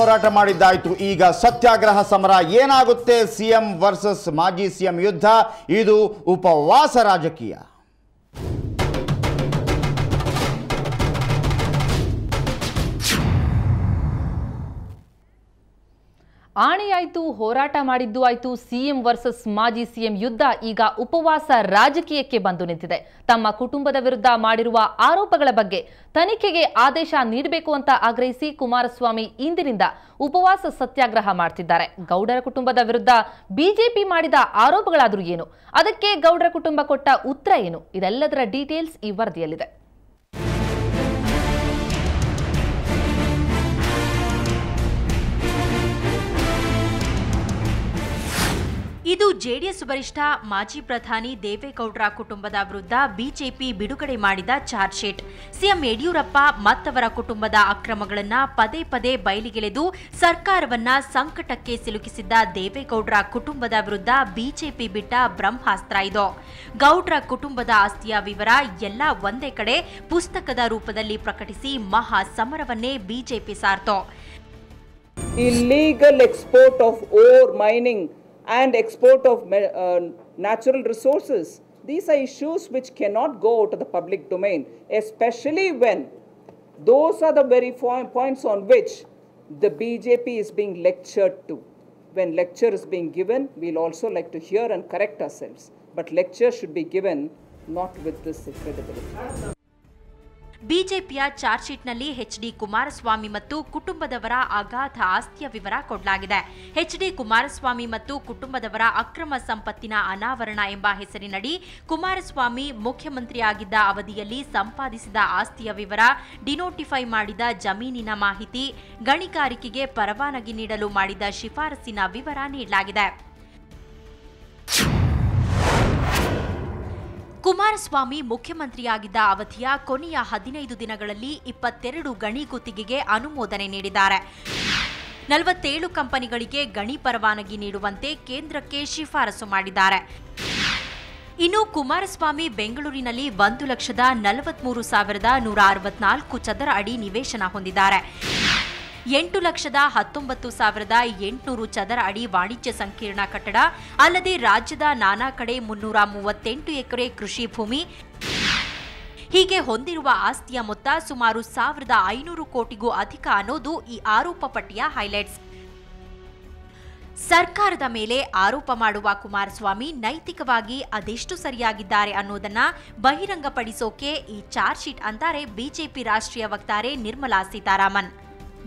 ಹೋರಾಟ ಮಾಡಿದ್ದಾಯಿತು. ಈಗ ಸತ್ಯಾಗ್ರಹ ಸಮರ ಏನಾಗುತ್ತೆ? ಸಿಎಂ ವರ್ಸಸ್ ಮಾಜಿ ಸಿಎಂ ಯುದ್ಧ. ಇದು ಉಪವಾಸ ರಾಜಕೀಯ. ಆಣೆಯಾಯಿತು, ಹೋರಾಟ ಮಾಡಿದ್ದು ಆಯಿತು. ಸಿಎಂ ವರ್ಸಸ್ ಮಾಜಿ ಸಿಎಂ ಯುದ್ಧ ಈಗ ಉಪವಾಸ ರಾಜಕೀಯಕ್ಕೆ ಬಂದು ನಿಂತಿದೆ. ತಮ್ಮ ಕುಟುಂಬದ ವಿರುದ್ಧ ಮಾಡಿರುವ ಆರೋಪಗಳ ಬಗ್ಗೆ ತನಿಖೆಗೆ ಆದೇಶ ನೀಡಬೇಕು ಅಂತ ಆಗ್ರಹಿಸಿ ಕುಮಾರಸ್ವಾಮಿ ಇಂದಿನಿಂದ ಉಪವಾಸ ಸತ್ಯಾಗ್ರಹ ಮಾಡ್ತಿದ್ದಾರೆ. ಗೌಡರ ಕುಟುಂಬದ ವಿರುದ್ಧ ಬಿಜೆಪಿ ಮಾಡಿದ ಆರೋಪಗಳಾದರೂ ಏನು, ಅದಕ್ಕೆ ಗೌಡರ ಕುಟುಂಬ ಕೊಟ್ಟ ಉತ್ತರ ಏನು, ಇದೆಲ್ಲದರ ಡೀಟೇಲ್ಸ್ ಈ ವರದಿಯಲ್ಲಿದೆ. ಇದು ಜೆಡಿಎಸ್ ವರಿಷ್ಠ ಮಾಜಿ ಪ್ರಧಾನಿ ದೇವೇಗೌಡರ ಕುಟುಂಬದ ವಿರುದ್ಧ ಬಿಜೆಪಿ ಬಿಡುಗಡೆ ಮಾಡಿದ ಚಾರ್ಜ್ ಶೀಟ್. ಸಿಎಂ ಯಡಿಯೂರಪ್ಪ ಮತ್ತವರ ಕುಟುಂಬದ ಅಕ್ರಮಗಳನ್ನು ಪದೇ ಪದೇ ಬಯಲಿಗೆಳೆದು ಸರ್ಕಾರವನ್ನ ಸಂಕಟಕ್ಕೆ ಸಿಲುಕಿಸಿದ್ದ ದೇವೇಗೌಡರ ಕುಟುಂಬದ ವಿರುದ್ಧ ಬಿಜೆಪಿ ಬಿಟ್ಟ ಬ್ರಹ್ಮಾಸ್ತ್ರ ಇದು. ಗೌಡ್ರ ಕುಟುಂಬದ ಆಸ್ತಿಯ ವಿವರ ಎಲ್ಲ ಒಂದೇ ಕಡೆ ಪುಸ್ತಕದ ರೂಪದಲ್ಲಿ ಪ್ರಕಟಿಸಿ ಮಹಾ ಸಮರವನ್ನೇ BJP ಸಾರ್ತು. Illegal export of ore mining and export of natural resources. These are issues which cannot go to the public domain, especially when those are the very points on which the BJP is being lectured to. When lecture is being given, we'll also like to hear and correct ourselves. But lecture should be given not with this credibility. ಬಿಜೆಪಿಯ charge ಶೀಟ್ನಲ್ಲಿ HD Kumaraswamy ಮತ್ತು ಕುಟುಂಬದವರ ಅಗಾಧ ಆಸ್ತಿಯ ವಿವರ ಕೊಡಲಾಗಿದೆ. HD Kumaraswamy ಮತ್ತು ಕುಟುಂಬದವರ ಅಕ್ರಮ ಸಂಪತ್ತಿನ ಅನಾವರಣ ಎಂಬ ಹೆಸರಿನಡಿ ಕುಮಾರಸ್ವಾಮಿ ಮುಖ್ಯಮಂತ್ರಿಯಾಗಿದ್ದ ಅವಧಿಯಲ್ಲಿ ಸಂಪಾದಿಸಿದ ಆಸ್ತಿಯ ವಿವರ, ಡಿನೋಟಿಫೈ ಮಾಡಿದ ಜಮೀನಿನ ಮಾಹಿತಿ, ಗಣಿಗಾರಿಕೆಗೆ ಪರವಾನಗಿ ನೀಡಲು ಮಾಡಿದ ಶಿಫಾರಸಿನ ವಿವರ ನೀಡಲಾಗಿದೆ. ಕುಮಾರಸ್ವಾಮಿ ಮುಖ್ಯಮಂತ್ರಿಯಾಗಿದ್ದ ಅವಧಿಯ ಕೊನೆಯ 15 ದಿನಗಳಲ್ಲಿ 22 ಗಣಿ ಗುತ್ತಿಗೆಗೆ ಅನುಮೋದನೆ ನೀಡಿದ್ದಾರೆ. 47 ಕಂಪನಿಗಳಿಗೆ ಗಣಿ ಪರವಾನಗಿ ನೀಡುವಂತೆ ಕೇಂದ್ರಕ್ಕೆ ಶಿಫಾರಸು ಮಾಡಿದ್ದಾರೆ. ಇನ್ನು ಕುಮಾರಸ್ವಾಮಿ ಬೆಂಗಳೂರಿನಲ್ಲಿ 1,43,164 ಚದರ ಅಡಿ ನಿವೇಶನ ಹೊಂದಿದ್ದಾರೆ. 8,19,800 ಚದರ ಅಡಿ ವಾಣಿಜ್ಯ ಸಂಕೀರ್ಣ ಕಟ್ಟಡ, ಅಲ್ಲದೆ ರಾಜ್ಯದ ನಾನಾ ಕಡೆ 338 ಎಕರೆ ಕೃಷಿ ಭೂಮಿ, ಹೀಗೆ ಹೊಂದಿರುವ ಆಸ್ತಿಯ ಮೊತ್ತ ಸುಮಾರು 1,500 ಕೋಟಿಗೂ ಅಧಿಕ ಅನ್ನೋದು ಈ ಆರೋಪ ಪಟ್ಟಿಯ ಹೈಲೈಟ್ಸ್. ಸರ್ಕಾರದ ಮೇಲೆ ಆರೋಪ ಮಾಡುವ ಕುಮಾರಸ್ವಾಮಿ ನೈತಿಕವಾಗಿ ಅದೆಷ್ಟು ಸರಿಯಾಗಿದ್ದಾರೆ ಅನ್ನೋದನ್ನ ಬಹಿರಂಗಪಡಿಸೋಕೆ ಈ ಚಾರ್ಜ್ ಶೀಟ್ ಅಂತಾರೆ ಬಿಜೆಪಿ ರಾಷ್ಟ್ರೀಯ ವಕ್ತಾರೆ ನಿರ್ಮಲಾ ಸೀತಾರಾಮನ್.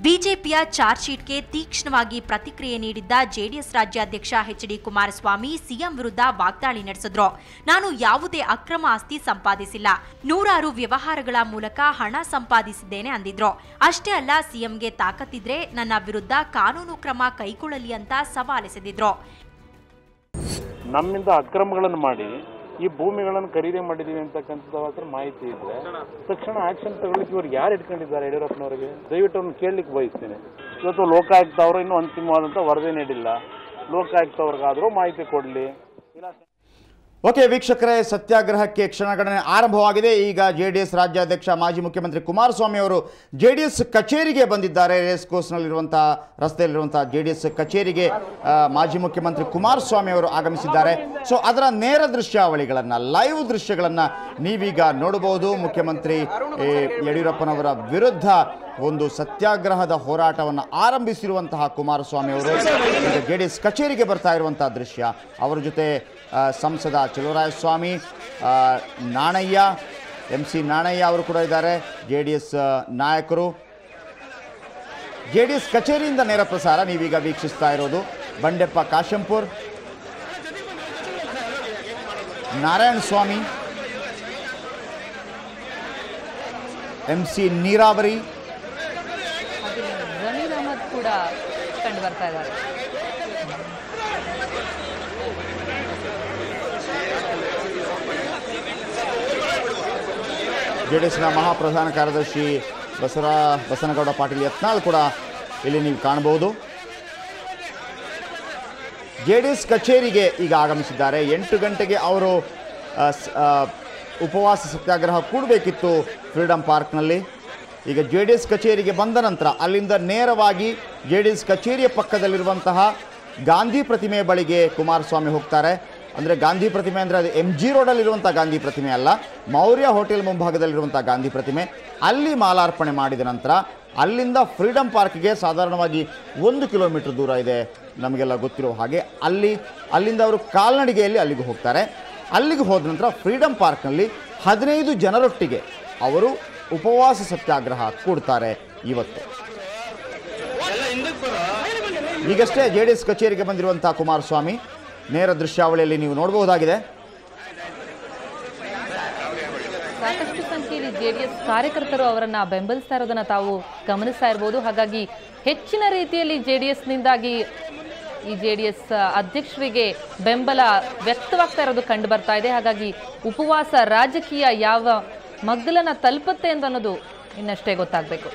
ಬಿಜೆಪಿಯ ಚಾರ್ಜ್ ಶೀಟ್ಗೆ ತೀಕ್ಷ್ಣವಾಗಿ ಪ್ರತಿಕ್ರಿಯೆ ನೀಡಿದ್ದ ಜೆಡಿಎಸ್ ರಾಜ್ಯಾಧ್ಯಕ್ಷ ಎಚ್ಡಿ ಕುಮಾರಸ್ವಾಮಿ ಸಿಎಂ ವಿರುದ್ಧ ವಾಗ್ದಾಳಿ ನಡೆಸಿದ್ರು. ನಾನು ಯಾವುದೇ ಅಕ್ರಮ ಆಸ್ತಿ ಸಂಪಾದಿಸಿಲ್ಲ, ನೂರಾರು ವ್ಯವಹಾರಗಳ ಮೂಲಕ ಹಣ ಸಂಪಾದಿಸಿದ್ದೇನೆ ಅಂದಿದ್ರು. ಅಷ್ಟೇ ಅಲ್ಲ, ಸಿಎಂಗೆ ತಾಕತ್ತಿದ್ರೆ ನನ್ನ ವಿರುದ್ಧ ಕಾನೂನು ಕ್ರಮ ಕೈಗೊಳ್ಳಲಿ ಅಂತ ಸವಾಲೆಸೆದಿದ್ರು. ನಮ್ಮಿಂದ ಅಕ್ರಮಗಳನ್ನು ಮಾಡಿ ಈ ಭೂಮಿಗಳನ್ನು ಖರೀದಿ ಮಾಡಿದೀವಿ ಅಂತಕ್ಕಂಥ ಮಾಹಿತಿ ಇದ್ರೆ ತಕ್ಷಣ ಆಕ್ಷನ್ ತಗೊಳ್ಳಿಕ್ಕೆ ಇವ್ರಿಗೆ ಯಾರು ಇಟ್ಕೊಂಡಿದ್ದಾರೆ ಯಡಿಯೂರಪ್ಪನವರಿಗೆ? ದಯವಿಟ್ಟು ಅವ್ರನ್ನ ಕೇಳಲಿಕ್ಕೆ ಬಯಸ್ತೀನಿ. ಇವತ್ತು ಲೋಕಾಯುಕ್ತ ಅವರು ಇನ್ನೂ ಅಂತಿಮವಾದಂಥ ವರದಿ ನೀಡಿಲ್ಲ. ಲೋಕಾಯುಕ್ತ ಅವ್ರಿಗಾದರೂ ಮಾಹಿತಿ ಕೊಡಲಿ. ಓಕೆ ವೀಕ್ಷಕರೇ, ಸತ್ಯಾಗ್ರಹಕ್ಕೆ ಕ್ಷಣಗಣನೆ ಆರಂಭವಾಗಿದೆ. ಈಗ ಜೆಡಿಎಸ್ ರಾಜ್ಯಾಧ್ಯಕ್ಷ ಮಾಜಿ ಮುಖ್ಯಮಂತ್ರಿ ಕುಮಾರಸ್ವಾಮಿ ಅವರು ಜೆಡಿಎಸ್ ಕಚೇರಿಗೆ ಬಂದಿದ್ದಾರೆ. ರೇಸ್ ಕೋರ್ಸ್ನಲ್ಲಿರುವಂಥ ರಸ್ತೆಯಲ್ಲಿರುವಂಥ ಜೆಡಿಎಸ್ ಕಚೇರಿಗೆ ಮಾಜಿ ಮುಖ್ಯಮಂತ್ರಿ ಕುಮಾರಸ್ವಾಮಿ ಅವರು ಆಗಮಿಸಿದ್ದಾರೆ. ಸೊ ಅದರ ನೇರ ದೃಶ್ಯಾವಳಿಗಳನ್ನು, ಲೈವ್ ದೃಶ್ಯಗಳನ್ನು ನೀವೀಗ ನೋಡಬಹುದು. ಮುಖ್ಯಮಂತ್ರಿ ಯಡಿಯೂರಪ್ಪನವರ ವಿರುದ್ಧ ಒಂದು ಸತ್ಯಾಗ್ರಹದ ಹೋರಾಟವನ್ನು ಆರಂಭಿಸಿರುವಂತಹ ಕುಮಾರಸ್ವಾಮಿ ಅವರು ಈಗ ಜೆಡಿಎಸ್ ಕಚೇರಿಗೆ ಬರ್ತಾ ಇರುವಂತಹ ದೃಶ್ಯ. ಅವರ ಜೊತೆ ಸಂಸದ ಚಲುವರಾಯಸ್ವಾಮಿ, ನಾಣಯ್ಯ, MC ನಾಣಯ್ಯ ಅವರು ಕೂಡ ಇದ್ದಾರೆ, ಜೆಡಿಎಸ್ ನಾಯಕರು. ಜೆಡಿಎಸ್ ಕಚೇರಿಯಿಂದ ನೇರ ಪ್ರಸಾರ ನೀವೀಗ ವೀಕ್ಷಿಸ್ತಾ ಇರೋದು. ಬಂಡೆಪ್ಪ ಕಾಶಂಪುರ್, ನಾರಾಯಣ ಸ್ವಾಮಿ, MC ನೀರಾವರಿ, ಜಮೀರ್ ಅಹಮದ್ ಕೂಡ ಕಂಡು ಬರ್ತಾ ಇದ್ದಾರೆ. ಜೆಡಿಎಸ್ನ ಮಹಾಪ್ರಧಾನ ಕಾರ್ಯದರ್ಶಿ ಬಸನಗೌಡ ಪಾಟೀಲ್ ಯತ್ನಾಳ್ ಕೂಡ ಇಲ್ಲಿ ನೀವು ಕಾಣಬಹುದು. ಜೆಡಿಎಸ್ ಕಚೇರಿಗೆ ಈಗ ಆಗಮಿಸಿದ್ದಾರೆ. 8 ಗಂಟೆಗೆ ಅವರು ಉಪವಾಸ ಸತ್ಯಾಗ್ರಹ ಕೂಡಬೇಕಿತ್ತು ಫ್ರೀಡಂ ಪಾರ್ಕ್ನಲ್ಲಿ. ಈಗ JDS ಕಚೇರಿಗೆ ಬಂದ ನಂತರ ಅಲ್ಲಿಂದ ನೇರವಾಗಿ JDS ಕಚೇರಿಯ ಪಕ್ಕದಲ್ಲಿರುವಂತಹ ಗಾಂಧಿ ಪ್ರತಿಮೆ ಬಳಿಗೆ ಕುಮಾರಸ್ವಾಮಿ ಹೋಗ್ತಾರೆ. ಅಂದರೆ ಗಾಂಧಿ ಪ್ರತಿಮೆ ಅಂದರೆ ಅದು MG ರೋಡಲ್ಲಿರುವಂಥ ಗಾಂಧಿ ಪ್ರತಿಮೆ ಅಲ್ಲ, ಮೌರ್ಯ ಹೋಟೆಲ್ ಮುಂಭಾಗದಲ್ಲಿರುವಂಥ ಗಾಂಧಿ ಪ್ರತಿಮೆ. ಅಲ್ಲಿ ಮಾಲಾರ್ಪಣೆ ಮಾಡಿದ ನಂತರ ಅಲ್ಲಿಂದ ಫ್ರೀಡಮ್ ಪಾರ್ಕ್ಗೆ ಸಾಧಾರಣವಾಗಿ 1 ಕಿಲೋಮೀಟರ್ ದೂರ ಇದೆ, ನಮಗೆಲ್ಲ ಗೊತ್ತಿರೋ ಹಾಗೆ. ಅಲ್ಲಿಂದ ಅವರು ಕಾಲ್ನಡಿಗೆಯಲ್ಲಿ ಅಲ್ಲಿಗೆ ಹೋಗ್ತಾರೆ. ಅಲ್ಲಿಗೆ ಹೋದ ನಂತರ ಫ್ರೀಡಮ್ ಪಾರ್ಕ್ನಲ್ಲಿ 15 ಜನರೊಟ್ಟಿಗೆ ಅವರು ಉಪವಾಸ ಸತ್ಯಾಗ್ರಹ ಕೂಡ್ತಾರೆ ಇವತ್ತು. ಈಗಷ್ಟೇ JDS ಕಚೇರಿಗೆ ಬಂದಿರುವಂಥ ಕುಮಾರಸ್ವಾಮಿ ನೇರ ದೃಶ್ಯಾವಳಿಯಲ್ಲಿ ನೀವು ನೋಡಬಹುದಾಗಿದೆ. ಸಾಕಷ್ಟು ಸಂಖ್ಯೆಯಲ್ಲಿ JDS ಕಾರ್ಯಕರ್ತರು ಅವರನ್ನ ಬೆಂಬಲಿಸ್ತಾ ಇರೋದನ್ನ ತಾವು ಗಮನಿಸ್ತಾ ಇರಬಹುದು. ಹಾಗಾಗಿ ಹೆಚ್ಚಿನ ರೀತಿಯಲ್ಲಿ JDSನಿಂದಾಗಿ ಈ JDS ಅಧ್ಯಕ್ಷರಿಗೆ ಬೆಂಬಲ ವ್ಯಕ್ತವಾಗ್ತಾ ಇರೋದು ಕಂಡು ಬರ್ತಾ ಇದೆ. ಹಾಗಾಗಿ ಉಪವಾಸ ರಾಜಕೀಯ ಯಾವ ಮಗ್ಗಲನ್ನ ತಲುಪುತ್ತೆ ಅಂತ ಅನ್ನೋದು ಇನ್ನಷ್ಟೇ ಗೊತ್ತಾಗಬೇಕು.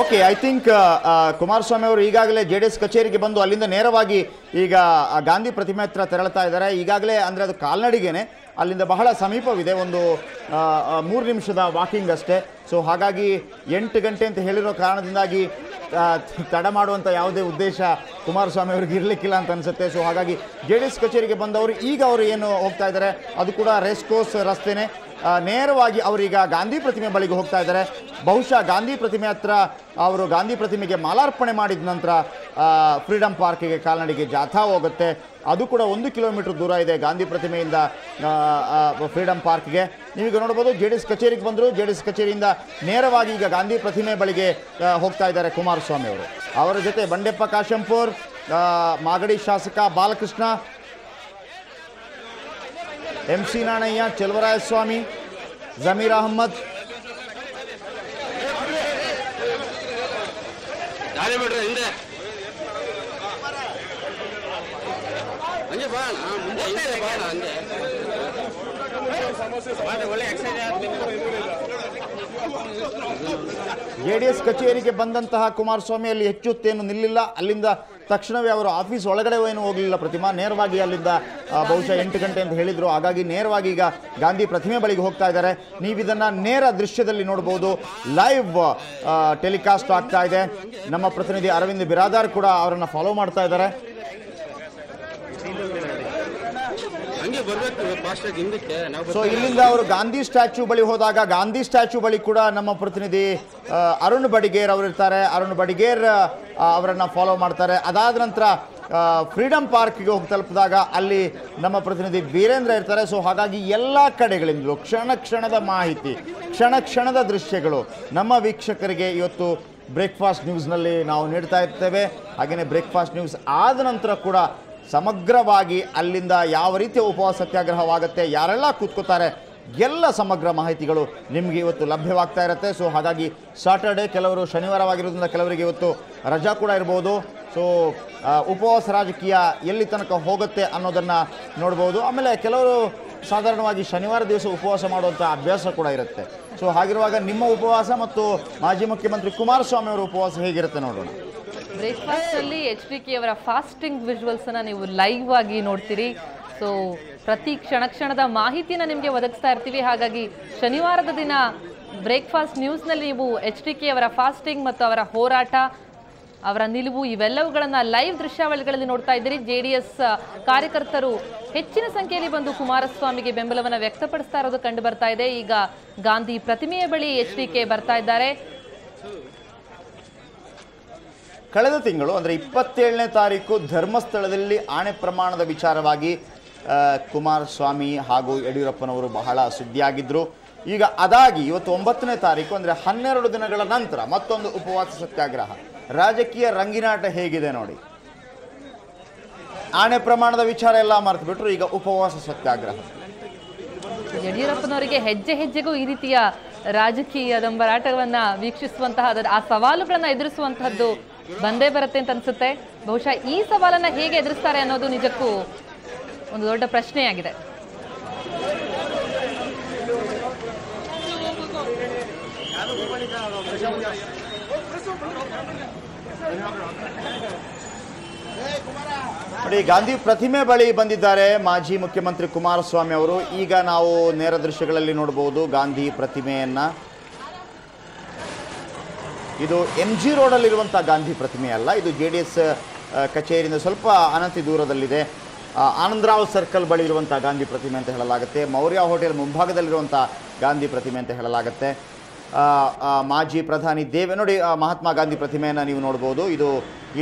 ಓಕೆ, ಐ ಥಿಂಕ್ ಕುಮಾರಸ್ವಾಮಿ ಅವರು ಈಗಾಗಲೇ JDS ಕಚೇರಿಗೆ ಬಂದು ಅಲ್ಲಿಂದ ನೇರವಾಗಿ ಈಗ ಗಾಂಧಿ ಪ್ರತಿಮೆ ಹತ್ರ ತೆರಳುತ್ತಾ ಇದ್ದಾರೆ. ಈಗಾಗಲೇ ಅಂದರೆ ಅದು ಕಾಲ್ನಡಿಗೆನೆ, ಅಲ್ಲಿಂದ ಬಹಳ ಸಮೀಪವಿದೆ, ಒಂದು 3 ನಿಮಿಷದ ವಾಕಿಂಗ್ ಅಷ್ಟೇ. ಸೊ ಹಾಗಾಗಿ 8 ಗಂಟೆ ಅಂತ ಹೇಳಿರೋ ಕಾರಣದಿಂದಾಗಿ ತಡ ಮಾಡುವಂಥ ಯಾವುದೇ ಉದ್ದೇಶ ಕುಮಾರಸ್ವಾಮಿ ಅವ್ರಿಗೆ ಇರಲಿಕ್ಕಿಲ್ಲ ಅಂತ ಅನಿಸುತ್ತೆ. ಸೊ ಹಾಗಾಗಿ JDS ಕಚೇರಿಗೆ ಬಂದವರು ಈಗ ಅವರು ಏನು ಹೋಗ್ತಾ ಇದ್ದಾರೆ ಅದು ಕೂಡ ರೇಸ್ ಕೋರ್ಸ್ ರಸ್ತೆನೇ. ನೇರವಾಗಿ ಅವರೀಗ ಗಾಂಧಿ ಪ್ರತಿಮೆ ಬಳಿಗೆ ಹೋಗ್ತಾ ಇದ್ದಾರೆ. ಬಹುಶಃ ಗಾಂಧಿ ಪ್ರತಿಮೆ ಹತ್ರ ಅವರು ಗಾಂಧಿ ಪ್ರತಿಮೆಗೆ ಮಾಲಾರ್ಪಣೆ ಮಾಡಿದ ನಂತರ ಫ್ರೀಡಮ್ ಪಾರ್ಕಿಗೆ ಕಾಲ್ನಡಿಗೆ ಜಾಥಾ ಹೋಗುತ್ತೆ. ಅದು ಕೂಡ 1 ಕಿಲೋಮೀಟರ್ ದೂರ ಇದೆ ಗಾಂಧಿ ಪ್ರತಿಮೆಯಿಂದ ಫ್ರೀಡಮ್ ಪಾರ್ಕ್ಗೆ. ನೀವೀಗ ನೋಡ್ಬೋದು JDS ಕಚೇರಿಗೆ ಬಂದರು. JDS ಕಚೇರಿಯಿಂದ ನೇರವಾಗಿ ಈಗ ಗಾಂಧಿ ಪ್ರತಿಮೆ ಬಳಿಗೆ ಹೋಗ್ತಾ ಇದ್ದಾರೆ ಕುಮಾರಸ್ವಾಮಿ ಅವರು. ಅವರ ಜೊತೆ ಬಂಡೆಪ್ಪ ಕಾಶಂಪುರ್, ಮಾಗಡಿ ಶಾಸಕ ಬಾಲಕೃಷ್ಣ, MC ನಾಣಯ್ಯ, ಚೆಲುವರಾಯಸ್ವಾಮಿ, ಜಮೀರ್ ಅಹಮ್ಮದ್, JDS ಕಚೇರಿಗೆ ಬಂದಂತಹ ಕುಮಾರಸ್ವಾಮಿಯಲ್ಲಿ ಹೆಚ್ಚು ಹೊತ್ತೇನು ನಿಲ್ಲಿಲ್ಲ. ಅಲ್ಲಿಂದ ತಕ್ಷಣವೇ ಅವರು ಆಫೀಸ್ ಒಳಗಡೆ ಏನು ಹೋಗಲಿಲ್ಲ ಪ್ರತಿಮಾ, ನೇರವಾಗಿ ಅಲ್ಲಿಂದ ಬಹುಶಃ 8 ಗಂಟೆ ಅಂತ ಹೇಳಿದರು. ಹಾಗಾಗಿ ನೇರವಾಗಿ ಈಗ ಗಾಂಧಿ ಪ್ರತಿಮೆ ಬಳಿಗೆ ಹೋಗ್ತಾ ಇದ್ದಾರೆ. ನೀವು ಇದನ್ನು ನೇರ ದೃಶ್ಯದಲ್ಲಿ ನೋಡ್ಬೋದು, ಲೈವ್ ಟೆಲಿಕಾಸ್ಟ್ ಆಗ್ತಾ ಇದೆ. ನಮ್ಮ ಪ್ರತಿನಿಧಿ ಅರವಿಂದ್ ಬಿರಾದಾರ್ ಕೂಡ ಅವರನ್ನು ಫಾಲೋ ಮಾಡ್ತಾ ಇದ್ದಾರೆ. ಸೊ ಇಲ್ಲಿಂದ ಅವರು ಗಾಂಧಿ ಸ್ಟ್ಯಾಚ್ಯೂ ಬಳಿ ಹೋದಾಗ ಗಾಂಧಿ ಸ್ಟ್ಯಾಚ್ಯೂ ಬಳಿ ಕೂಡ ನಮ್ಮ ಪ್ರತಿನಿಧಿ ಅರುಣ್ ಬಡಿಗೇರ್ ಅವರಿರ್ತಾರೆ. ಅರುಣ್ ಬಡಿಗೇರ್ ಅವರನ್ನು ಫಾಲೋ ಮಾಡ್ತಾರೆ. ಅದಾದ ನಂತರ ಫ್ರೀಡಮ್ ಪಾರ್ಕ್ಗೆ ಹೋಗಿ ತಲುಪಿದಾಗ ಅಲ್ಲಿ ನಮ್ಮ ಪ್ರತಿನಿಧಿ ವೀರೇಂದ್ರ ಇರ್ತಾರೆ. ಸೊ ಹಾಗಾಗಿ ಎಲ್ಲ ಕಡೆಗಳಿಂದಲೂ ಕ್ಷಣ ಕ್ಷಣದ ಮಾಹಿತಿ, ಕ್ಷಣ ಕ್ಷಣದ ದೃಶ್ಯಗಳು ನಮ್ಮ ವೀಕ್ಷಕರಿಗೆ ಇವತ್ತು ಬ್ರೇಕ್ಫಾಸ್ಟ್ ನ್ಯೂಸ್ನಲ್ಲಿ ನಾವು ನೀಡ್ತಾ ಇರ್ತೇವೆ. ಹಾಗೆಯೇ ಬ್ರೇಕ್ಫಾಸ್ಟ್ ನ್ಯೂಸ್ ಆದ ನಂತರ ಕೂಡ ಸಮಗ್ರವಾಗಿ ಅಲ್ಲಿಂದ ಯಾವ ರೀತಿಯ ಉಪವಾಸ ಸತ್ಯಾಗ್ರಹವಾಗುತ್ತೆ, ಯಾರೆಲ್ಲ ಕೂತ್ಕೋತಾರೆ, ಎಲ್ಲ ಸಮಗ್ರ ಮಾಹಿತಿಗಳು ನಿಮಗೆ ಇವತ್ತು ಲಭ್ಯವಾಗ್ತಾ ಇರುತ್ತೆ. ಸೊ ಹಾಗಾಗಿ ಸಾಟರ್ಡೆ, ಕೆಲವರು ಶನಿವಾರವಾಗಿರೋದ್ರಿಂದ ಕೆಲವರಿಗೆ ಇವತ್ತು ರಜಾ ಕೂಡ ಇರ್ಬೋದು. ಸೊ ಉಪವಾಸ ರಾಜಕೀಯ ಎಲ್ಲಿ ತನಕ ಹೋಗುತ್ತೆ ಅನ್ನೋದನ್ನು ನೋಡ್ಬೋದು. ಆಮೇಲೆ ಕೆಲವರು ಸಾಧಾರಣವಾಗಿ ಶನಿವಾರ ದಿವಸ ಉಪವಾಸ ಮಾಡುವಂಥ ಅಭ್ಯಾಸ ಕೂಡ ಇರುತ್ತೆ. ಸೊ ಹಾಗಿರುವಾಗ ನಿಮ್ಮ ಉಪವಾಸ ಮತ್ತು ಮಾಜಿ ಮುಖ್ಯಮಂತ್ರಿ ಕುಮಾರಸ್ವಾಮಿ ಅವರ ಉಪವಾಸ ಹೇಗಿರುತ್ತೆ ನೋಡೋಣ. ಬ್ರೇಕ್ಫಾಸ್ಟ್ ಅಲ್ಲಿ HDK ಅವರ ಫಾಸ್ಟಿಂಗ್ ವಿಜುವಲ್ಸ್ ಅನ್ನ ನೀವು ಲೈವ್ ಆಗಿ ನೋಡ್ತೀರಿ. ಸೊ ಪ್ರತಿ ಕ್ಷಣದ ಮಾಹಿತಿನ ನಿಮಗೆ ಒದಗಿಸ್ತಾ ಇರ್ತೀವಿ. ಹಾಗಾಗಿ ಶನಿವಾರದ ದಿನ ಬ್ರೇಕ್ಫಾಸ್ಟ್ ನ್ಯೂಸ್ನಲ್ಲಿ ನೀವು HDK ಅವರ ಫಾಸ್ಟಿಂಗ್ ಮತ್ತು ಅವರ ಹೋರಾಟ, ಅವರ ನಿಲುವು ಇವೆಲ್ಲವುಗಳನ್ನು ಲೈವ್ ದೃಶ್ಯಾವಳಿಗಳಲ್ಲಿ ನೋಡ್ತಾ ಇದ್ದೀರಿ. JDS ಕಾರ್ಯಕರ್ತರು ಹೆಚ್ಚಿನ ಸಂಖ್ಯೆಯಲ್ಲಿ ಬಂದು ಕುಮಾರಸ್ವಾಮಿಗೆ ಬೆಂಬಲವನ್ನು ವ್ಯಕ್ತಪಡಿಸ್ತಾ ಇರೋದು ಕಂಡು ಬರ್ತಾ ಇದೆ. ಈಗ ಗಾಂಧಿ ಪ್ರತಿಮೆಯ ಬಳಿ HDK ಬರ್ತಾ ಇದ್ದಾರೆ. ಕಳೆದ ತಿಂಗಳು ಅಂದರೆ 27ನೇ ತಾರೀಕು ಧರ್ಮಸ್ಥಳದಲ್ಲಿ ಆಣೆ ಪ್ರಮಾಣದ ವಿಚಾರವಾಗಿ ಕುಮಾರಸ್ವಾಮಿ ಹಾಗೂ ಯಡಿಯೂರಪ್ಪನವರು ಬಹಳ ಸುದ್ದಿಯಾಗಿದ್ದರು. ಈಗ ಅದಾಗಿ ಇವತ್ತು 9ನೇ ತಾರೀಕು ಅಂದರೆ 12 ದಿನಗಳ ನಂತರ ಮತ್ತೊಂದು ಉಪವಾಸ ಸತ್ಯಾಗ್ರಹ. ರಾಜಕೀಯ ರಂಗಿನಾಟ ಹೇಗಿದೆ ನೋಡಿ. ಆಣೆ ಪ್ರಮಾಣದ ವಿಚಾರ ಎಲ್ಲ ಮರೆತು ಬಿಟ್ಟರು, ಈಗ ಉಪವಾಸ ಸತ್ಯಾಗ್ರಹ. ಯಡಿಯೂರಪ್ಪನವರಿಗೆ ಹೆಜ್ಜೆ ಹೆಜ್ಜೆಗೂ ಈ ರೀತಿಯ ರಾಜಕೀಯ ದಂಬರಾಟವನ್ನ ವೀಕ್ಷಿಸುವಂತಹ ಆ ಸವಾಲುಗಳನ್ನ ಎದುರಿಸುವಂತಹದ್ದು ಬಂದೇ ಬರುತ್ತೆ ಅಂತ ಅನ್ಸುತ್ತೆ. ಬಹುಶಃ ಈ ಸವಾಲನ್ನ ಹೇಗೆ ಎದುರಿಸ್ತಾರೆ ಅನ್ನೋದು ನಿಜಕ್ಕೂ ಒಂದು ದೊಡ್ಡ ಪ್ರಶ್ನೆಯಾಗಿದೆ. ನೋಡಿ, ಗಾಂಧಿ ಪ್ರತಿಮೆ ಬಳಿ ಬಂದಿದ್ದಾರೆ ಮಾಜಿ ಮುಖ್ಯಮಂತ್ರಿ ಕುಮಾರಸ್ವಾಮಿ ಅವರು. ಈಗ ನಾವು ನೇರ ದೃಶ್ಯಗಳಲ್ಲಿ ನೋಡಬಹುದು ಗಾಂಧಿ ಪ್ರತಿಮೆಯನ್ನ. ಇದು MG ರೋಡಲ್ಲಿರುವಂಥ ಗಾಂಧಿ ಪ್ರತಿಮೆ ಅಲ್ಲ, ಇದು JDS ಕಚೇರಿಯಿಂದ ಸ್ವಲ್ಪ ಅನತಿ ದೂರದಲ್ಲಿದೆ. ಆನಂದರಾವ್ ಸರ್ಕಲ್ ಬಳಿ ಇರುವಂಥ ಗಾಂಧಿ ಪ್ರತಿಮೆ ಅಂತ ಹೇಳಲಾಗುತ್ತೆ. ಮೌರ್ಯ ಹೋಟೆಲ್ ಮುಂಭಾಗದಲ್ಲಿರುವಂಥ ಗಾಂಧಿ ಪ್ರತಿಮೆ ಅಂತ ಹೇಳಲಾಗುತ್ತೆ. ಮಾಜಿ ಪ್ರಧಾನಿ ನೋಡಿ, ಮಹಾತ್ಮ ಗಾಂಧಿ ಪ್ರತಿಮೆಯನ್ನು ನೀವು ನೋಡ್ಬೋದು. ಇದು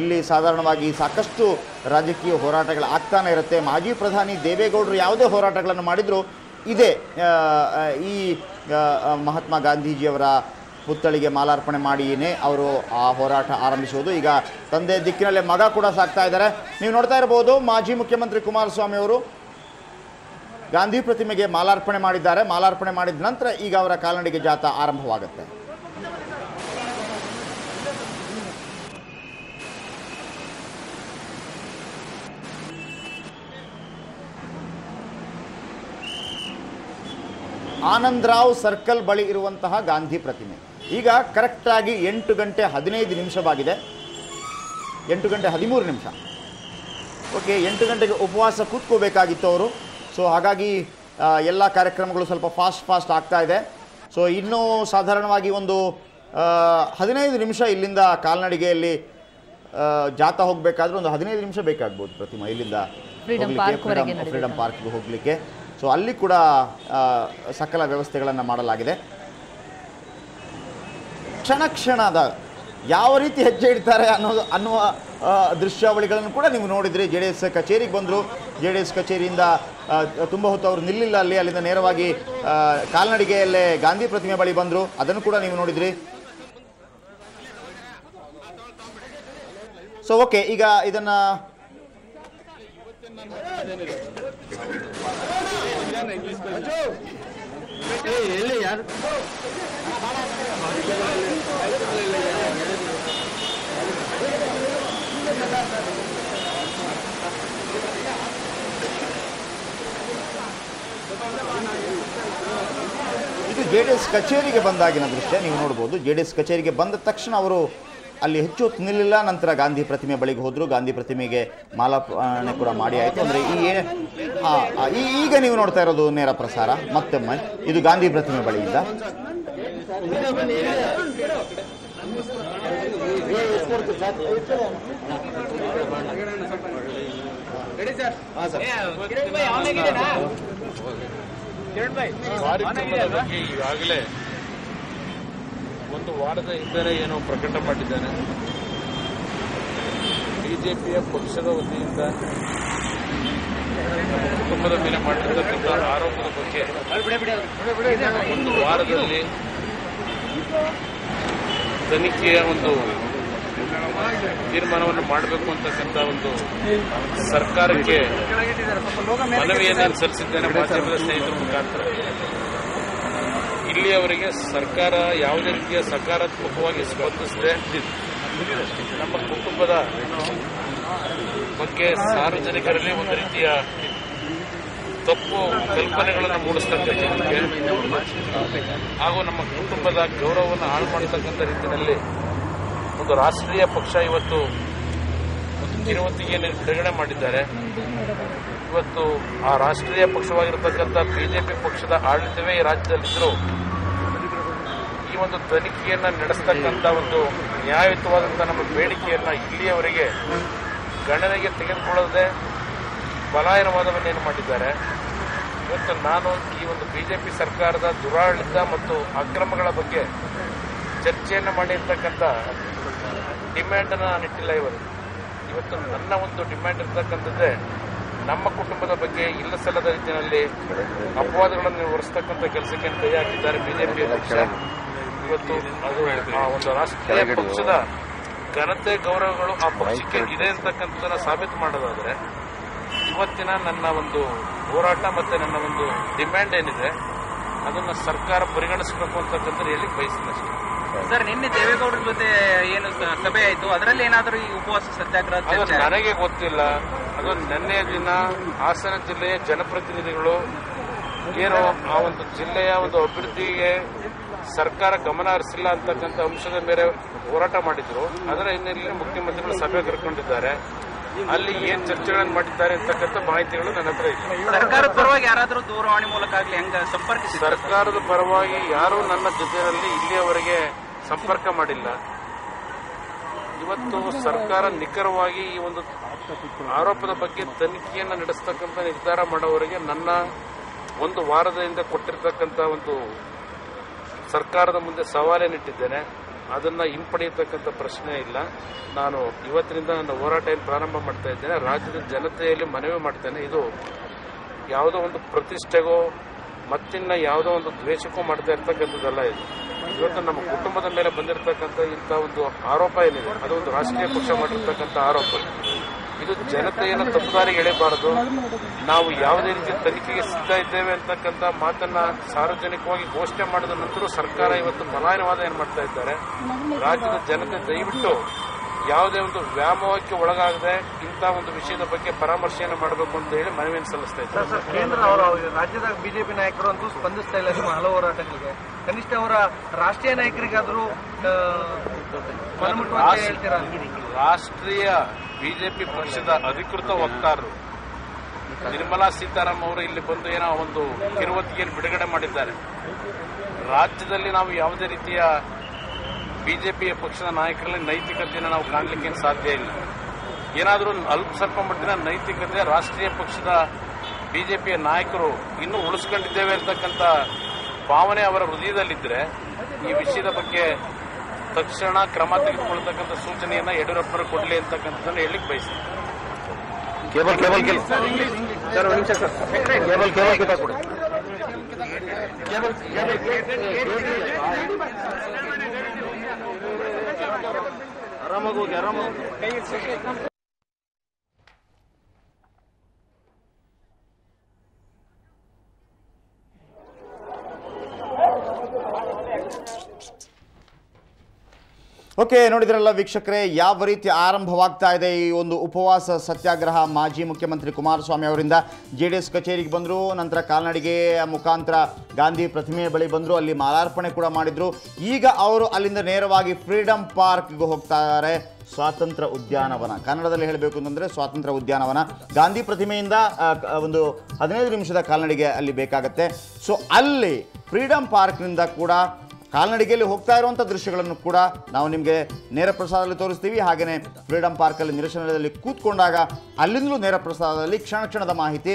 ಇಲ್ಲಿ ಸಾಧಾರಣವಾಗಿ ಸಾಕಷ್ಟು ರಾಜಕೀಯ ಹೋರಾಟಗಳು ಆಗ್ತಾನೆ ಇರುತ್ತೆ. ಮಾಜಿ ಪ್ರಧಾನಿ ದೇವೇಗೌಡರು ಯಾವುದೇ ಹೋರಾಟಗಳನ್ನು ಮಾಡಿದರೂ ಇದೇ ಈ ಮಹಾತ್ಮ ಗಾಂಧೀಜಿಯವರ ಪುತ್ಥಳಿಗೆ ಮಾಲಾರ್ಪಣೆ ಮಾಡಿಯೇ ಅವರು ಆ ಹೋರಾಟ ಆರಂಭಿಸುವುದು. ಈಗ ತಂದೆ ದಿಕ್ಕಿನಲ್ಲೇ ಮಗ ಕೂಡ ಸಾಕ್ತಾ ಇದ್ದಾರೆ. ನೀವು ನೋಡ್ತಾ ಇರಬಹುದು, ಮಾಜಿ ಮುಖ್ಯಮಂತ್ರಿ ಕುಮಾರಸ್ವಾಮಿ ಅವರು ಗಾಂಧಿ ಪ್ರತಿಮೆಗೆ ಮಾಲಾರ್ಪಣೆ ಮಾಡಿದ್ದಾರೆ. ಮಾಲಾರ್ಪಣೆ ಮಾಡಿದ ನಂತರ ಈಗ ಅವರ ಕಾಲ್ನಡಿಗೆ ಜಾಥಾ ಆರಂಭವಾಗುತ್ತೆ. ಆನಂದರಾವ್ ಸರ್ಕಲ್ ಬಳಿ ಇರುವಂತಹ ಗಾಂಧಿ ಪ್ರತಿಮೆ. ಈಗ ಕರೆಕ್ಟಾಗಿ 8 ಗಂಟೆ 15 ನಿಮಿಷವಾಗಿದೆ. 8 ಗಂಟೆ 13 ನಿಮಿಷ. ಓಕೆ, 8 ಗಂಟೆಗೆ ಉಪವಾಸ ಕೂತ್ಕೋಬೇಕಾಗಿತ್ತು ಅವರು. ಸೊ ಹಾಗಾಗಿ ಎಲ್ಲ ಕಾರ್ಯಕ್ರಮಗಳು ಸ್ವಲ್ಪ ಫಾಸ್ಟ್ ಆಗ್ತಾ ಇದೆ. ಸೊ ಇನ್ನೂ ಸಾಧಾರಣವಾಗಿ ಒಂದು 15 ನಿಮಿಷ ಇಲ್ಲಿಂದ ಕಾಲ್ನಡಿಗೆಯಲ್ಲಿ ಜಾಥಾ ಹೋಗಬೇಕಾದ್ರೆ ಒಂದು 15 ನಿಮಿಷ ಬೇಕಾಗ್ಬೋದು ಪ್ರತಿಮಾ ಇಲ್ಲಿಂದ ಫ್ರೀಡಮ್ ಪಾರ್ಕ್ಗೆ ಹೋಗಲಿಕ್ಕೆ. ಸೊ ಅಲ್ಲಿ ಕೂಡ ಸಕಲ ವ್ಯವಸ್ಥೆಗಳನ್ನು ಮಾಡಲಾಗಿದೆ. ಕ್ಷಣದ ಯಾವ ರೀತಿ ಹೆಜ್ಜೆ ಇಡ್ತಾರೆ ಅನ್ನುವ ದೃಶ್ಯಾವಳಿಗಳನ್ನು ಕೂಡ ನೀವು ನೋಡಿದ್ರಿ. JDS ಕಚೇರಿಗೆ ಬಂದರು. JDS ಕಚೇರಿಯಿಂದ ತುಂಬ ಹೊತ್ತು ಅವರು ನಿಲ್ಲಿಲ್ಲ ಅಲ್ಲಿಂದ ನೇರವಾಗಿ ಕಾಲ್ನಡಿಗೆಯಲ್ಲೇ ಗಾಂಧಿ ಪ್ರತಿಮೆ ಬಳಿ ಬಂದರು. ಅದನ್ನು ಕೂಡ ನೀವು ನೋಡಿದ್ರಿ. ಸೊ ಓಕೆ, ಈಗ ಇದನ್ನು ಇದು JDS ಕಚೇರಿಗೆ ಬಂದಾಗಿನ ದೃಶ್ಯ ನೀವು ನೋಡ್ಬೋದು. JDS ಕಚೇರಿಗೆ ಬಂದ ತಕ್ಷಣ ಅವರು ಅಲ್ಲಿ ಹೆಚ್ಚು ಹೊತ್ತು ನಿಲ್ಲಿಲ್ಲ. ನಂತರ ಗಾಂಧಿ ಪ್ರತಿಮೆ ಬಳಿಗೆ ಹೋದರು. ಗಾಂಧಿ ಪ್ರತಿಮೆಗೆ ಮಾಲಾರ್ಪಣೆ ಕೂಡ ಮಾಡಿ ಆಯಿತು. ಅಂದರೆ ಈಗ ನೀವು ನೋಡ್ತಾ ಇರೋದು ನೇರ ಪ್ರಸಾರ. ಮತ್ತೊಮ್ಮೆ ಇದು ಗಾಂಧಿ ಪ್ರತಿಮೆ ಬಳಿಯಿಂದ. ಈಗಾಗಲೇ ಒಂದು ವಾರದ ಹಿಂದೆ ಏನೋ ಪ್ರಕಟ ಮಾಡಿದ್ದಾನೆ. ಬಿಜೆಪಿಯ ಪಕ್ಷದ ವತಿಯಿಂದ ಕುಟುಂಬದ ಮೇಲೆ ಮಾಡಿರ್ತಕ್ಕಂಥ ಆರೋಪದ ಬಗ್ಗೆ ಒಂದು ವಾರದಲ್ಲಿ ತನಿಖೆಯ ಒಂದು ತೀರ್ಮಾನವನ್ನು ಮಾಡಬೇಕು ಅಂತಕ್ಕಂಥ ಒಂದು ಸರ್ಕಾರಕ್ಕೆ ಮನವಿಯನ್ನು ಸಲ್ಲಿಸಿದ್ದೇನೆ ಮಾಧ್ಯಮದ ಸ್ನೇಹಿತರ ಮುಖಾಂತರ. ಇಲ್ಲಿಯವರೆಗೆ ಸರ್ಕಾರ ಯಾವುದೇ ರೀತಿಯ ಸಕಾರಾತ್ಮಕವಾಗಿ ಸ್ಪಂದಿಸದೆ ನಮ್ಮ ಕುಟುಂಬದ ಬಗ್ಗೆ ಸಾರ್ವಜನಿಕರಲ್ಲಿ ಒಂದು ರೀತಿಯ ತಪ್ಪು ಕಲ್ಪನೆಗಳನ್ನು ಮೂಡಿಸ್ತಕ್ಕಂಥದ್ದಕ್ಕೆ ಹಾಗೂ ನಮ್ಮ ಕುಟುಂಬದ ಗೌರವವನ್ನು ಹಾಳು ಮಾಡತಕ್ಕಂಥ ರೀತಿಯಲ್ಲಿ ಒಂದು ರಾಷ್ಟ್ರೀಯ ಪಕ್ಷ ಇವತ್ತು ಒಂದು ಕಿರುವತ್ತಿಗೆಯನ್ನು ಬಿಡುಗಡೆ ಮಾಡಿದ್ದಾರೆ. ಇವತ್ತು ಆ ರಾಷ್ಟ್ರೀಯ ಪಕ್ಷವಾಗಿರತಕ್ಕಂಥ ಬಿಜೆಪಿ ಪಕ್ಷದ ಆಡಳಿತವೇ ಈ ರಾಜ್ಯದಲ್ಲಿದ್ದರೂ ಈ ಒಂದು ತನಿಖೆಯನ್ನು ನಡೆಸ್ತಕ್ಕಂಥ ಒಂದು ನ್ಯಾಯಯುತವಾದಂಥ ನಮ್ಮ ಬೇಡಿಕೆಯನ್ನು ಇಲ್ಲಿಯವರೆಗೆ ಗಣನೆಗೆ ತೆಗೆದುಕೊಳ್ಳದೆ ಪಲಾಯನವಾದವನ್ನೇನು ಮಾಡಿದ್ದಾರೆ. ಇವತ್ತು ನಾನು ಈ ಒಂದು ಬಿಜೆಪಿ ಸರ್ಕಾರದ ದುರಾಡಳಿತ ಮತ್ತು ಅಕ್ರಮಗಳ ಬಗ್ಗೆ ಚರ್ಚೆಯನ್ನು ಮಾಡಿರ್ತಕ್ಕಂಥ ಡಿಮ್ಯಾಂಡನ್ನು ನಾನಿಟ್ಟಿಲ್ಲ. ಇವತ್ತು ನನ್ನ ಒಂದು ಡಿಮ್ಯಾಂಡ್ ಇರ್ತಕ್ಕಂಥದ್ದೇ ನಮ್ಮ ಕುಟುಂಬದ ಬಗ್ಗೆ ಇಲ್ಲ ಸಲ್ಲದ ರೀತಿಯಲ್ಲಿ ಅಪವಾದಗಳನ್ನು ಹೊರಿಸ್ತಕ್ಕಂಥ ಕೆಲಸಕ್ಕೆ ಕೈ ಹಾಕಿದ್ದಾರೆ ಬಿಜೆಪಿ ಪಕ್ಷ. ಇವತ್ತು ಅದು ಆ ಒಂದು ರಾಷ್ಟ್ರೀಯ ಪಕ್ಷದ ಘನತೆ ಗೌರವಗಳು ಆ ಪಕ್ಷಕ್ಕೆ ಇದೆ ಅಂತಕ್ಕಂಥದ್ದನ್ನು ಸಾಬೀತು ಮಾಡೋದಾದ್ರೆ ಇವತ್ತಿನ ನನ್ನ ಒಂದು ಹೋರಾಟ ಮತ್ತೆ ನನ್ನ ಒಂದು ಡಿಮ್ಯಾಂಡ್ ಏನಿದೆ ಅದನ್ನು ಸರ್ಕಾರ ಪರಿಗಣಿಸಬೇಕು ಅಂತಕ್ಕಂಥ ಹೇಳಿ ಬಯಸ್ತೀನಿ. ಸರ್, ನಿನ್ನೆ ದೇವೇಗೌಡರ ಜೊತೆ ಏನು ಸಭೆ ಆಯಿತು, ಅದರಲ್ಲಿ ಏನಾದರೂ ಈ ಉಪವಾಸ ಸತ್ಯಾಗ್ರಹ ನನಗೆ ಗೊತ್ತಿಲ್ಲ. ಅದು ನಿನ್ನೆಯ ದಿನ ಹಾಸನ ಜಿಲ್ಲೆಯ ಜನಪ್ರತಿನಿಧಿಗಳು ಏನು ಆ ಒಂದು ಜಿಲ್ಲೆಯ ಒಂದು ಅಭಿವೃದ್ಧಿಗೆ ಸರ್ಕಾರ ಗಮನ ಹರಿಸಿಲ್ಲ ಅಂತಕ್ಕಂಥ ಅಂಶದ ಮೇಲೆ ಹೋರಾಟ ಮಾಡಿದ್ರು. ಅದರ ಹಿನ್ನೆಲೆಯಲ್ಲಿ ಮುಖ್ಯಮಂತ್ರಿಗಳು ಸಭೆ ಕರ್ಕೊಂಡಿದ್ದಾರೆ. ಅಲ್ಲಿ ಏನ್ ಚರ್ಚೆಗಳನ್ನು ಮಾಡಿದ್ದಾರೆ ಅಂತಕ್ಕಂಥ ಮಾಹಿತಿಗಳು ನನ್ನ ಹತ್ರ ಇದೆ. ಸರ್ಕಾರದ ಪರವಾಗಿ ಯಾರಾದರೂ ದೂರವಾಣಿ ಮೂಲಕ ಆಗಲಿ ಹೆಂಗ ಸಂಪರ್ಕಿಸಿ? ಸರ್ಕಾರದ ಪರವಾಗಿ ಯಾರೂ ನನ್ನ ಜೊತೆಯಲ್ಲಿ ಇಲ್ಲಿಯವರೆಗೆ ಸಂಪರ್ಕ ಮಾಡಿಲ್ಲ. ಇವತ್ತು ಸರ್ಕಾರ ನಿಖರವಾಗಿ ಈ ಒಂದು ಆರೋಪದ ಬಗ್ಗೆ ತನಿಖೆಯನ್ನು ನಡೆಸತಕ್ಕಂಥ ನಿರ್ಧಾರ ಮಾಡೋವರೆಗೆ ನನ್ನ ಒಂದು ವಾರದ ಹಿಂದೆ ಕೊಟ್ಟಿರ್ತಕ್ಕಂಥ ಒಂದು ಸರ್ಕಾರದ ಮುಂದೆ ಸವಾಲೇನಿಟ್ಟಿದ್ದೇನೆ. ಅದನ್ನ ಹಿಂಪಡೆಯತಕ್ಕಂಥ ಪ್ರಶ್ನೆ ಇಲ್ಲ. ನಾನು ಇವತ್ತಿನಿಂದ ನನ್ನ ಹೋರಾಟ ಏನು ಪ್ರಾರಂಭ ಮಾಡ್ತಾ ಇದ್ದೇನೆ, ರಾಜ್ಯದ ಜನತೆಯಲ್ಲಿ ಮನವಿ ಮಾಡ್ತೇನೆ. ಇದು ಯಾವುದೋ ಒಂದು ಪ್ರತಿಷ್ಠೆಗೋ ಮತ್ತಿನ್ನ ಯಾವುದೋ ಒಂದು ದ್ವೇಷಕ್ಕೂ ಮಾಡ್ತಾ ಇರ್ತಕ್ಕಂಥದ್ದಲ್ಲ. ಇದು ಇವತ್ತು ನಮ್ಮ ಕುಟುಂಬದ ಮೇಲೆ ಬಂದಿರತಕ್ಕಂಥ ಇಂಥ ಒಂದು ಆರೋಪ ಏನಿದೆ, ಅದು ಒಂದು ರಾಷ್ಟ್ರೀಯ ಪಕ್ಷ ಮಾಡಿರ್ತಕ್ಕಂಥ ಆರೋಪ. ಇದು ಜನತೆಯನ್ನು ತಪ್ಪುದಾರಿಗೆ ಎಳೆಯಬಾರದು. ನಾವು ಯಾವುದೇ ರೀತಿ ತನಿಖೆಗೆ ಸಿದ್ಧ ಇದ್ದೇವೆ ಅಂತಕ್ಕಂಥ ಮಾತನ್ನ ಸಾರ್ವಜನಿಕವಾಗಿ ಘೋಷಣೆ ಮಾಡಿದ ನಂತರ ಸರ್ಕಾರ ಇವತ್ತು ಪಲಾಯನವಾದ ಏನು ಮಾಡ್ತಾ ಇದ್ದಾರೆ. ರಾಜ್ಯದ ಜನತೆ ದಯವಿಟ್ಟು ಯಾವುದೇ ಒಂದು ವ್ಯಾಮೋಹಕ್ಕೆ ಒಳಗಾಗದೆ ಇಂಥ ಒಂದು ವಿಷಯದ ಬಗ್ಗೆ ಪರಾಮರ್ಶೆಯನ್ನು ಮಾಡಬೇಕು ಅಂತ ಹೇಳಿ ಮನವಿಯನ್ನು ಸಲ್ಲಿಸ್ತಾ ಇದ್ದಾರೆ. ಕೇಂದ್ರ ರಾಜ್ಯದ ಬಿಜೆಪಿ ನಾಯಕರು ಅಂತೂ ಸ್ಪಂದಿಸ್ತಾ ಇಲ್ಲ ನಿಮ್ಮ ಹಲವು ಹೋರಾಟಗಳಿಗೆ. ಕನಿಷ್ಠ ಅವರ ರಾಷ್ಟ್ರೀಯ ನಾಯಕರಿಗಾದರೂ ರಾಷ್ಟ್ರೀಯ ಬಿಜೆಪಿ ಪಕ್ಷದ ಅಧಿಕೃತ ವಕ್ತಾರರು ನಿರ್ಮಲಾ ಸೀತಾರಾಮನ್ ಅವರು ಇಲ್ಲಿ ಬಂದು ಏನೋ ಒಂದು ಕಿರುವತ್ತಿಗೆಯನ್ನು ಬಿಡುಗಡೆ ಮಾಡಿದ್ದಾರೆ. ರಾಜ್ಯದಲ್ಲಿ ನಾವು ಯಾವುದೇ ರೀತಿಯ ಬಿಜೆಪಿಯ ಪಕ್ಷದ ನಾಯಕರಲ್ಲಿ ನೈತಿಕತೆಯನ್ನು ನಾವು ಕಾಣಲಿಕ್ಕೆ ಸಾಧ್ಯ ಇಲ್ಲ. ಏನಾದರೂ ಅಲ್ಪ ಸ್ವಲ್ಪ ಮಟ್ಟಿನ ನೈತಿಕತೆ ರಾಷ್ಟ್ರೀಯ ಪಕ್ಷದ ಬಿಜೆಪಿಯ ನಾಯಕರು ಇನ್ನೂ ಉಳಿಸ್ಕೊಂಡಿದ್ದೇವೆ ಅಂತಕ್ಕಂಥ ಭಾವನೆ ಅವರ ಹೃದಯದಲ್ಲಿದ್ದರೆ ಈ ವಿಷಯದ ಬಗ್ಗೆ ತಕ್ಷಣ ಕ್ರಮ ತೆಗೆದುಕೊಳ್ಳತಕ್ಕಂಥ ಸೂಚನೆಯನ್ನ ಯಡಿಯೂರಪ್ಪರು ಕೊಡಲಿ ಅಂತಕ್ಕಂಥದ್ದನ್ನು ಹೇಳಲಿಕ್ಕೆ ಬಯಸ್ತೀನಿ. ಆರಾಮಾಗಿ ಓಕೆ, ನೋಡಿದ್ರಲ್ಲ ವೀಕ್ಷಕರೇ, ಯಾವ ರೀತಿ ಆರಂಭವಾಗ್ತಾ ಇದೆ ಈ ಒಂದು ಉಪವಾಸ ಸತ್ಯಾಗ್ರಹ. ಮಾಜಿ ಮುಖ್ಯಮಂತ್ರಿ ಕುಮಾರಸ್ವಾಮಿ ಅವರಿಂದ JDS ಕಚೇರಿಗೆ ಬಂದರು, ನಂತರ ಕಾಲ್ನಡಿಗೆ ಮುಖಾಂತರ ಗಾಂಧಿ ಪ್ರತಿಮೆ ಬಳಿ ಬಂದರು, ಅಲ್ಲಿ ಮಾಲಾರ್ಪಣೆ ಕೂಡ ಮಾಡಿದರು. ಈಗ ಅವರು ಅಲ್ಲಿಂದ ನೇರವಾಗಿ ಫ್ರೀಡಮ್ ಪಾರ್ಕ್ಗೆ ಹೋಗ್ತಾರೆ. ಸ್ವಾತಂತ್ರ್ಯ ಉದ್ಯಾನವನ, ಕನ್ನಡದಲ್ಲಿ ಹೇಳಬೇಕು ಅಂತಂದರೆ ಸ್ವಾತಂತ್ರ್ಯ ಉದ್ಯಾನವನ. ಗಾಂಧಿ ಪ್ರತಿಮೆಯಿಂದ ಒಂದು 15 ನಿಮಿಷದ ಕಾಲ್ನಡಿಗೆ ಅಲ್ಲಿ ಬೇಕಾಗತ್ತೆ. ಸೊ ಅಲ್ಲಿ ಫ್ರೀಡಮ್ ಪಾರ್ಕ್ನಿಂದ ಕೂಡ ಕಾಲ್ನಡಿಗೆಯಲ್ಲಿ ಹೋಗ್ತಾ ಇರುವಂಥ ದೃಶ್ಯಗಳನ್ನು ಕೂಡ ನಾವು ನಿಮಗೆ ನೇರ ಪ್ರಸಾರದಲ್ಲಿ ತೋರಿಸ್ತೀವಿ. ಹಾಗೆಯೇ ಫ್ರೀಡಮ್ ಪಾರ್ಕಲ್ಲಿ ನಿರಶನದಲ್ಲಿ ಕೂತ್ಕೊಂಡಾಗ ಅಲ್ಲಿಂದಲೂ ನೇರ ಪ್ರಸಾರದಲ್ಲಿ ಕ್ಷಣ ಕ್ಷಣದ ಮಾಹಿತಿ